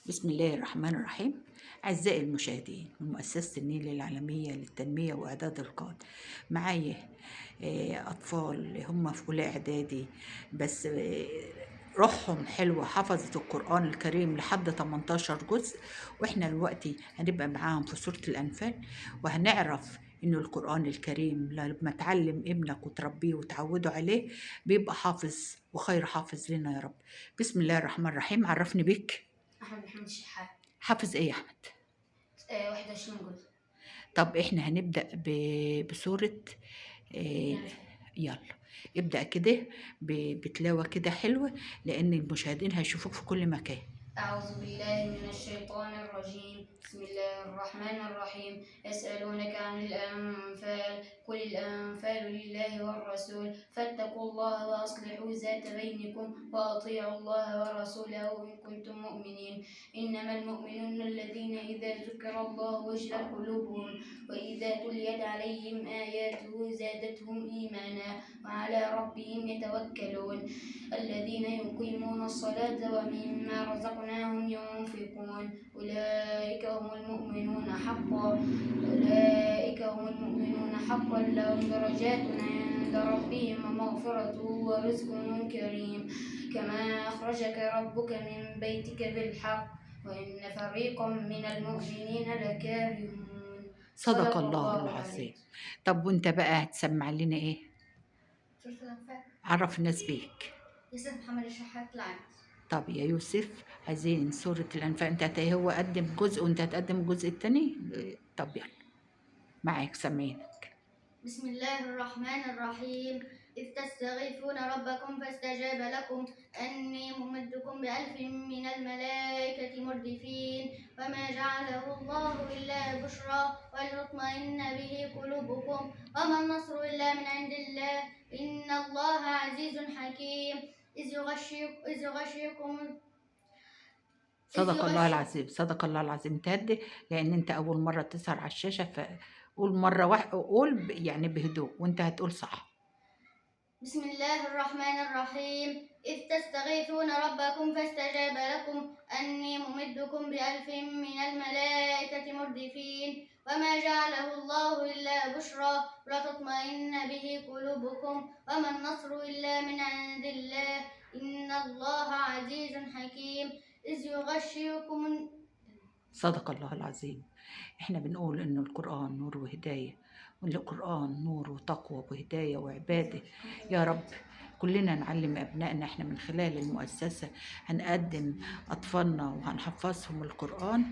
بسم الله الرحمن الرحيم. أعزائي المشاهدين من مؤسسة النيل العالمية للتنمية وإعداد القادة، معايا أطفال هم في أولى إعدادي، بس روحهم حلوة، حفظت القرآن الكريم لحد 18 جزء. وإحنا دلوقتي هنبقى معاهم في سورة الأنفال، وهنعرف إن القرآن الكريم لما تعلم ابنك وتربيه وتعوده عليه بيبقى حافظ وخير حافظ لنا يا رب. بسم الله الرحمن الرحيم. عرفني بك. أحمد محمد الشحات. حافظ ايه يا احمد؟ 21 جزء. طب احنا هنبدأ بسورة آه، الأنفال. يلا ابدأ كده بتلاوة كده حلوة، لأن المشاهدين هيشوفوك في كل مكان. أعوذ بالله من الشيطان الرجيم. بسم الله الرحمن الرحيم. يسألونك عن الأنفال، قل الأنفال لله والرسول، فاتقوا الله وأصلحوا ذات بينكم وأطيعوا الله ورسوله إن كنتم مؤمنين. إنما المؤمنون الذين إذا ذكر الله وجلت قلوبهم وإذا تليت عليهم آياته زادتهم إيمانا وعلى ربهم يتوكلون. الذين يقيمون الصلاة ومما رزقناهم ينفقون أولئك هم المؤمنون حقا. لهم درجات عند ربهم ومغفرة ورزق كريم. كما أخرجك ربك من بيتك بالحق وإن فريقا من المؤمنين لكارهون. صدق الله العظيم. طب وانت بقى هتسمع لنا ايه؟ سورة الأنفال. عرف الناس بيك. يوسف محمد الشحات العين. طب يا يوسف، عايزين سورة الأنفال. هو قدم جزء وانت هتقدم الجزء التاني. طب يلا معاك سامعينك. بسم الله الرحمن الرحيم. إذ تستغيثون ربكم فاستجاب لكم أني ممدكم بألف من الملائكة مردفين وما جعله الله إلا بشرى ولتطمئن به قلوبكم وما النصر إلا من عند الله إن الله عزيز حكيم. إذ يغشيكم صدق الله العظيم. صدق الله العظيم. تهدي لان انت اول مره تظهر على الشاشه، فقول مره واحده، قول يعني بهدوء وانت هتقول صح. بسم الله الرحمن الرحيم. إذ تستغيثون ربكم فاستجاب لكم أني ممدكم بألف من الملائكة مردفين وما جعله الله إلا بشرى ولتطمئن به قلوبكم وما النصر إلا من عند الله إن الله عزيز حكيم. إذ يغشيكم. صدق الله العظيم. احنا بنقول ان القرآن نور وهداية، وان القرآن نور وتقوى وهداية وعبادة. يا رب كلنا نعلم أبنائنا. احنا من خلال المؤسسة هنقدم أطفالنا وهنحفظهم القرآن